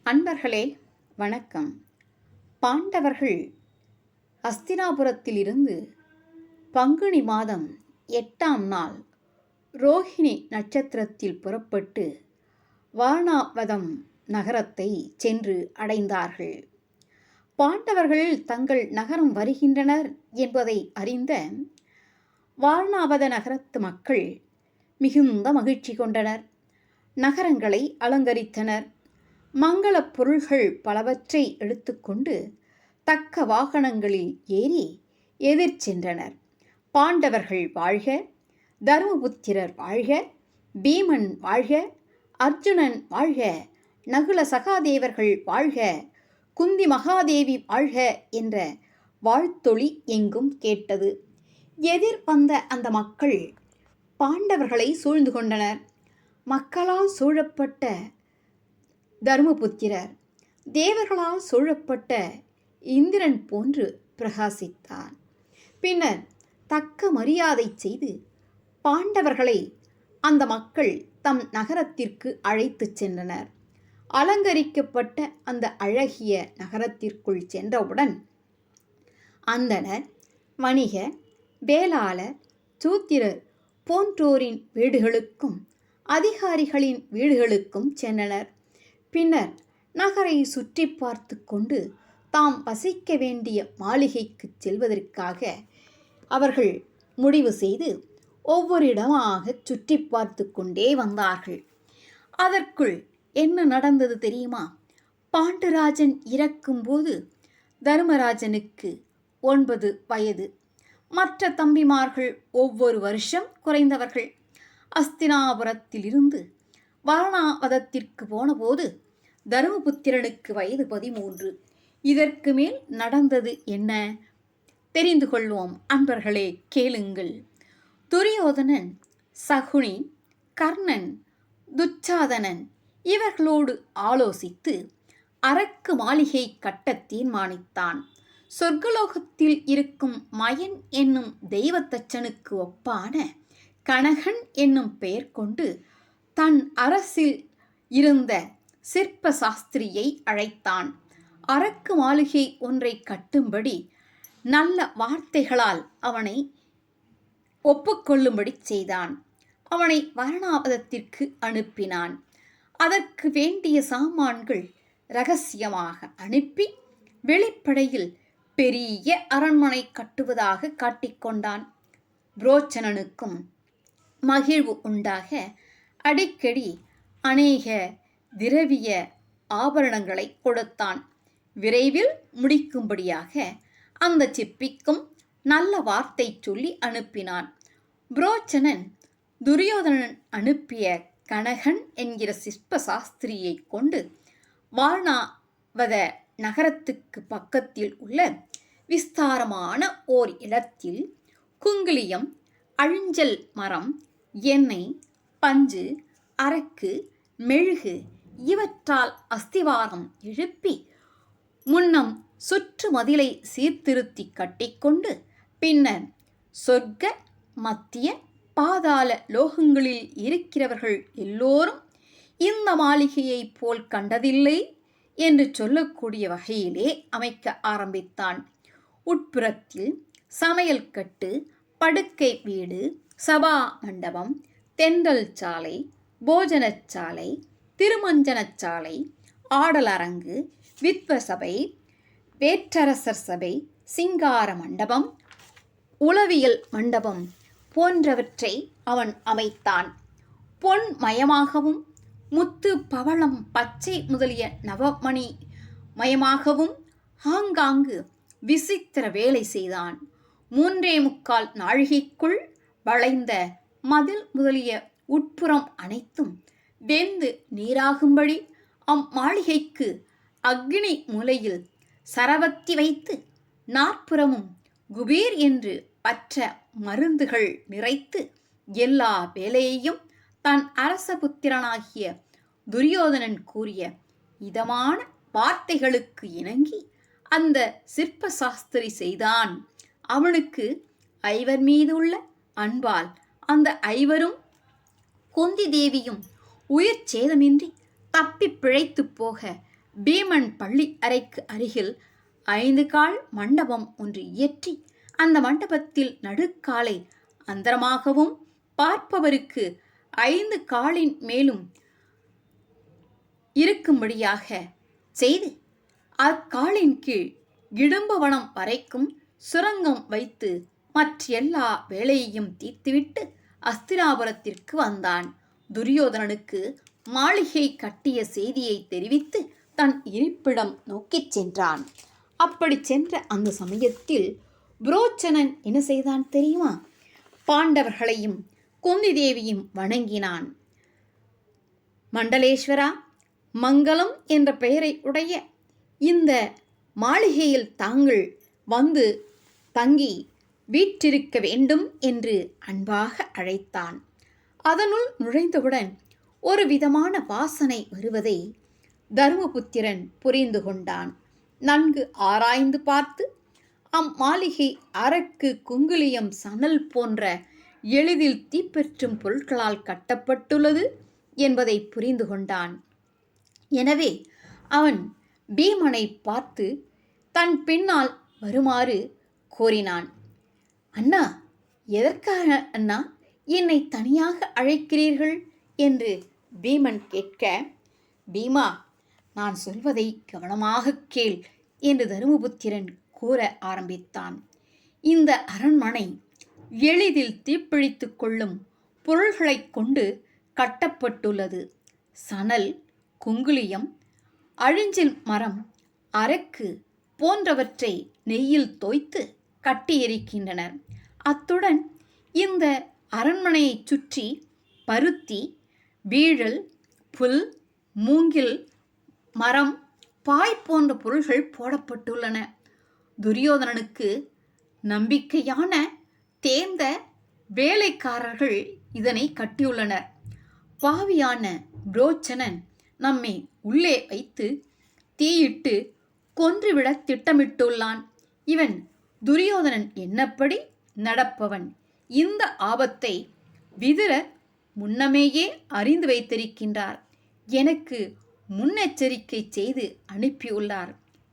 அன்பர்களே வணக்கம். பாண்டவர்கள் அஸ்தினாபுரத்திலிருந்து பங்குனி மாதம் 8ஆம் நாள் ரோஹிணி நட்சத்திரத்தில் புறப்பட்டு வாரணாவதம் நகரத்தை சென்று அடைந்தார்கள். பாண்டவர்கள் தங்கள் நகரம் வருகின்றனர் என்பதை அறிந்த வாரணாவத நகரத்து மக்கள் மிகுந்த மகிழ்ச்சி கொண்டனர். நகரங்களை அலங்கரித்தனர். மங்களப் பொருள்கள் பலவற்றை எடுத்துக்கொண்டு தக்க வாகனங்களில் ஏறி எதிர் சென்றனர். பாண்டவர்கள் வாழ்க, தர்மபுத்திரர் வாழ்க, பீமன் வாழ்க, அர்ஜுனன் வாழ்க, நகுல சகாதேவர்கள் வாழ்க, குந்தி மகாதேவி வாழ்க என்ற வாழ்த்தொளி எங்கும் கேட்டது. எதிர் வந்த அந்த மக்கள் பாண்டவர்களை சூழ்ந்து கொண்டனர். மக்களால் சூழப்பட்ட தர்மபுத்திரர் தேவர்களால் சூழப்பட்ட இந்திரன் போன்று பிரகாசித்தார். பின்னர் தக்க மரியாதை செய்து பாண்டவர்களை அந்த மக்கள் தம் நகரத்திற்கு அழைத்துச் சென்றனர். அலங்கரிக்கப்பட்ட அந்த அழகிய நகரத்திற்குள் சென்றவுடன் அந்தணர், வணிக, வேளாளர், சூத்திரர் போன்றோரின் வீடுகளுக்கும் அதிகாரிகளின் வீடுகளுக்கும் சென்றனர். பின்னர் நகரை சுற்றி பார்த்து கொண்டு தாம் வசிக்க வேண்டிய மாளிகைக்கு செல்வதற்காக அவர்கள் முடிவு செய்து ஒவ்வொரு இடமாக சுற்றி பார்த்து கொண்டே வந்தார்கள். அதற்குள் என்ன நடந்தது தெரியுமா? பாண்டுராஜன் இறக்கும்போது தர்மராஜனுக்கு 9 வயது. மற்ற தம்பிமார்கள் ஒவ்வொரு வருஷம் குறைந்தவர்கள். அஸ்தினாபுரத்திலிருந்து வாரணாவதத்திற்கு போனபோது தருமபுத்திரனுக்கு வயது 13. இதற்கு மேல் நடந்தது என்ன? தெரிந்து கொள்வோம் அன்பர்களே, கேளுங்கள். துரியோதனன், சகுனி, கர்ணன், துச்சாதனன் இவர்களோடு ஆலோசித்து அரக்கு மாளிகை கட்ட தீர்மானித்தான். சொர்க்கலோகத்தில் இருக்கும் மயன் என்னும் தெய்வத்தச்சனுக்கு ஒப்பான கனகன் என்னும் பெயர் கொண்டு தன் அரசில் இருந்த சிற்ப சாஸ்திரியை அழைத்தான். அரக்கு மாளிகை ஒன்றை கட்டும்படி நல்ல வார்த்தைகளால் அவனை ஒப்புக்கொள்ளும்படி செய்தான். அவனை வாரணாவதத்திற்கு அனுப்பினான். அதற்கு வேண்டிய சாமான்கள் இரகசியமாக அனுப்பி வெளிப்படையில் பெரிய அரண்மனை கட்டுவதாக காட்டிக்கொண்டான். புரோச்சனனுக்கும் மகிழ்வு உண்டாக அடிக்கடி அநேக திரவிய ஆபரணங்களை கொடுத்தான். விரைவில் முடிக்கும்படியாக அந்த சிற்பிக்கும் நல்ல வார்த்தை சொல்லி அனுப்பினான். புரோச்சனன் துரியோதனன் அனுப்பிய கனகன் என்கிற சிற்ப சாஸ்திரியை கொண்டு வாரணாவத நகரத்துக்கு பக்கத்தில் உள்ள விஸ்தாரமான ஓர் இடத்தில் குங்கிலியம், அழிஞ்சல் மரம், எண்ணெய், பஞ்சு, அரக்கு, மெழுகு இவற்றால் அஸ்திவாரம் எழுப்பி முன்னம் சுற்று மதிலை சீர்திருத்தி கட்டிக்கொண்டு பின்னர் சொர்க்க, மத்திய, பாதாள லோகங்களில் இருக்கிறவர்கள் எல்லோரும் இந்த மாளிகையை போல் கண்டதில்லை என்று சொல்லக்கூடிய வகையிலே அமைக்க ஆரம்பித்தான். உட்புறத்தில் சமையல் கட்டு, படுக்கை வீடு, சபா மண்டபம், தென்றல் சாலை, போஜனச்சாலை, திருமஞ்சனச்சாலை, ஆடலரங்கு, வித்வசபை, வேற்றரசர் சபை, சிங்கார மண்டபம், உளவியல் மண்டபம் போன்றவற்றை அவன் அமைத்தான். பொன் மயமாகவும் முத்து, பவளம், பச்சை முதலிய நவமணி மயமாகவும் ஆங்காங்கு விசித்திர வேலை செய்தான். 3.25 நாழிகைக்குள் வளைந்த மதில் முதலிய உட்புறம் அனைத்தும் வெந்து நீராகும்படி அம்மாளிகைக்கு அக்னி மூலையில் சரவத்தி வைத்து நாற்புறமும் குபீர் என்று பற்ற மருந்துகள் நிறைத்து எல்லா வேலையையும் தன் அரசபுத்திரனாகிய துரியோதனன் கூறிய இதமான வார்த்தைகளுக்கு இணங்கி அந்த சிற்ப சாஸ்திரி செய்தான். அவனுக்கு ஐவர் மீது உள்ள அன்பால் அந்த ஐவரும் குந்தி தேவியும் உயிர் சேதமின்றி தப்பி பிழைத்து போக பீமன் பள்ளி அறைக்கு அருகில் 5 கால் மண்டபம் ஒன்று இயற்றி அந்த மண்டபத்தில் நடுக்காலை அந்தரமாகவும் பார்ப்பவருக்கு 5 காலின் மேலும் இருக்கும்படியாக செய்து அக்காலின் கீழ் இடும்பவனம் வரைக்கும் சுரங்கம் வைத்து மற்றெல்லா வேலையையும் தீர்த்துவிட்டு அஸ்தினாபுரத்திற்கு வந்தான். துரியோதனனுக்கு மாளிகை கட்டிய செய்தியை தெரிவித்து தன் இருப்பிடம் நோக்கிச் சென்றான். அப்படி சென்ற அந்த சமயத்தில் புரோச்சனன் என்ன செய்தான் தெரியுமா? பாண்டவர்களையும் குந்தி தேவியும் வணங்கினான். மண்டலேஸ்வரா, மங்களம் என்ற பெயரை உடைய இந்த மாளிகையில் தாங்கள் வந்து தங்கி வீற்றிருக்க வேண்டும் என்று அன்பாக அழைத்தான். அதனுள் நுழைந்தவுடன் ஒரு விதமான வாசனை வருவதை தருமபுத்திரன் புரிந்து கொண்டான். நன்கு ஆராய்ந்து பார்த்து அம்மாளிகை அரக்கு, குங்குலியம், சணல் போன்ற எளிதில் தீப்பற்றும் பொருட்களால் கட்டப்பட்டுள்ளது என்பதை புரிந்து கொண்டான். எனவே அவன் பீமனை பார்த்து தன் பின்னால் வருமாறு கோரினான். அண்ணா, எதற்காக அண்ணா என்னை தனியாக அழைக்கிறீர்கள் என்று பீமன் கேட்க, பீமா, நான் சொல்வதை கவனமாக கேள் என்று தருமபுத்திரன் கூற ஆரம்பித்தான். இந்த அரண்மனை எளிதில் தீப்பிடித்து கொள்ளும் பொருள்களைக் கொண்டு கட்டப்பட்டுள்ளது. சணல், குங்குலியம், அழிஞ்சில் மரம், அரக்கு போன்றவற்றை நெய்யில் தோய்த்து கட்டியிருக்கின்றனர். அத்துடன் இந்த அரண்மனையைச் சுற்றி பருத்தி, வீழல், புல், மூங்கில் மரம், பாய் போன்ற பொருள்கள் போடப்பட்டுள்ளன. துரியோதனனுக்கு நம்பிக்கையான தேர்ந்த வேலைக்காரர்கள் இதனை கட்டியுள்ளனர். பாவியான புரோச்சனன் நம்மை உள்ளே வைத்து தீயிட்டு கொன்றுவிட திட்டமிட்டுள்ளான். இவன் துரியோதனன் என்னப்படி நடப்பவன். இந்த ஆபத்தை விதுரர் முன்னமேயே அறிந்து வைத்திருக்கின்றார். எனக்கு முன்னெச்சரிக்கை செய்து அனுப்பியுள்ளார்.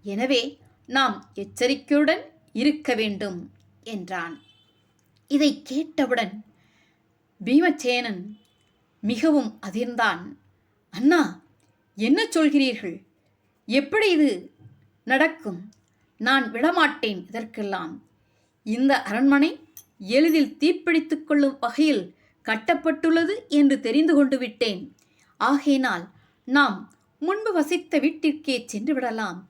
எனவே நாம் எச்சரிக்கையுடன் இருக்க வேண்டும் என்றான். இதை கேட்டவுடன் பீமசேனன் மிகவும் அதிர்ந்தான். அண்ணா, என்ன சொல்கிறீர்கள்? எப்படி இது நடக்கும்? நான் விடமாட்டேன் இதற்கெல்லாம். இந்த அரண்மனை எளிதில் தீப்பிடித்து கொள்ளும் வகையில் கட்டப்பட்டுள்ளது என்று தெரிந்து கொண்டு விட்டேன். ஆகையினால் நாம் முன்பு வசித்த வீட்டிற்கே சென்று விடலாம்.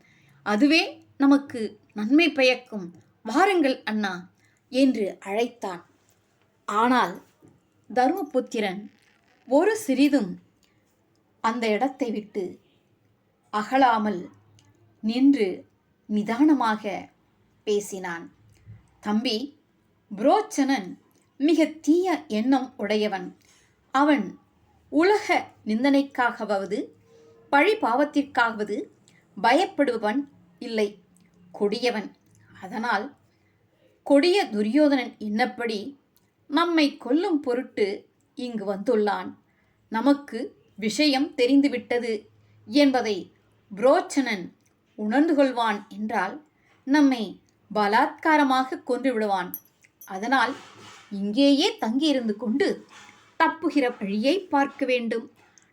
அதுவே நமக்கு நன்மை பயக்கும். வாருங்கள் அண்ணா என்று அழைத்தான். ஆனால் தருமபுத்திரன் ஒரு சிறிதும் அந்த இடத்தை விட்டு அகலாமல் நின்று நிதானமாக பேசினான். தம்பி, புரோச்சனன் மிக தீய எண்ணம் உடையவன். அவன் உலக நிந்தனைக்காகவது பழி பாவத்திற்காகவது பயப்படுபவன் இல்லை, கொடியவன். அதனால் கொடிய துரியோதனன் என்னப்படி நம்மை கொல்லும் பொருட்டு இங்கு வந்துள்ளான். நமக்கு விஷயம் தெரிந்துவிட்டது என்பதை புரோச்சனன் உணர்ந்து கொள்வான் என்றால் நம்மை பலாத்காரமாக கொன்று விடுவான். அதனால் இங்கேயே தங்கியிருந்து கொண்டு தப்புகிற வழியை பார்க்க வேண்டும்.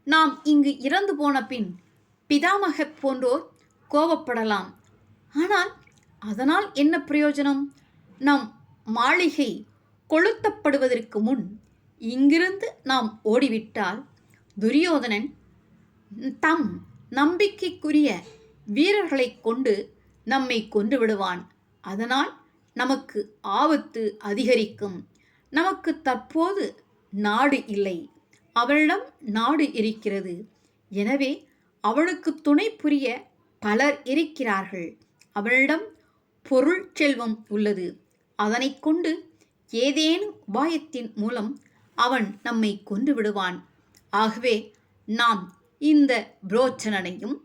நாம் இங்கு இறந்து போன பின் பிதாமக போன்றோர் கோபப்படலாம். ஆனால் அதனால் என்ன பிரயோஜனம்? நம் மாளிகை கொளுத்தப்படுவதற்கு முன் இங்கிருந்து நாம் ஓடிவிட்டால் துரியோதனன் தம் நம்பிக்கைக்குரிய வீரர்களை கொண்டு நம்மை கொன்று விடுவான். அதனால் நமக்கு ஆபத்து அதிகரிக்கும். நமக்கு தற்போது நாடு இல்லை, அவனிடம் நாடு இருக்கிறது. எனவே அவனுக்கு துணை புரிய பலர் இருக்கிறார்கள். அவனிடம் பொருள் செல்வம் உள்ளது. அதனை கொண்டு ஏதேனும் உபாயத்தின் மூலம் அவன் நம்மை கொன்று விடுவான். ஆகவே நாம் இந்த புரோச்சனனையும்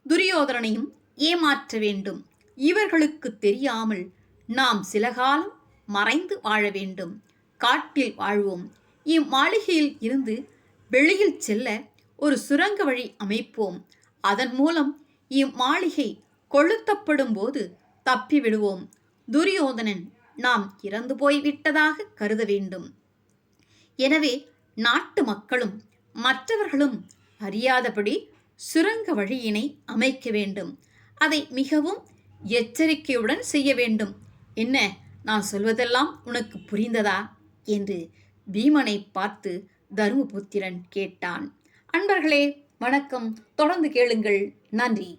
துரியோதனனையும் ஏமாற்ற வேண்டும். இவர்களுக்கு தெரியாமல் நாம் சில காலம் மறைந்து வாழ வேண்டும். காட்டில் வாழ்வோம். இம்மாளிகையில் இருந்து வெளியில் செல்ல ஒரு சுரங்க வழி அமைப்போம். அதன் மூலம் இம்மாளிகை கொளுத்தப்படும் போது தப்பிவிடுவோம். துரியோதனன் நாம் இறந்து போய்விட்டதாக கருத வேண்டும். எனவே நாட்டு மக்களும் மற்றவர்களும் அறியாதபடி சுரங்க வழியினை அமைக்க வேண்டும். அதை மிகவும் எச்சரிக்கையுடன் செய்ய வேண்டும். என்ன, நான் சொல்வதெல்லாம் உனக்கு புரிந்ததா என்று பீமனை பார்த்து தருமபுத்திரன் கேட்டான். அன்பர்களே, வணக்கம். தொடர்ந்து கேளுங்கள். நன்றி.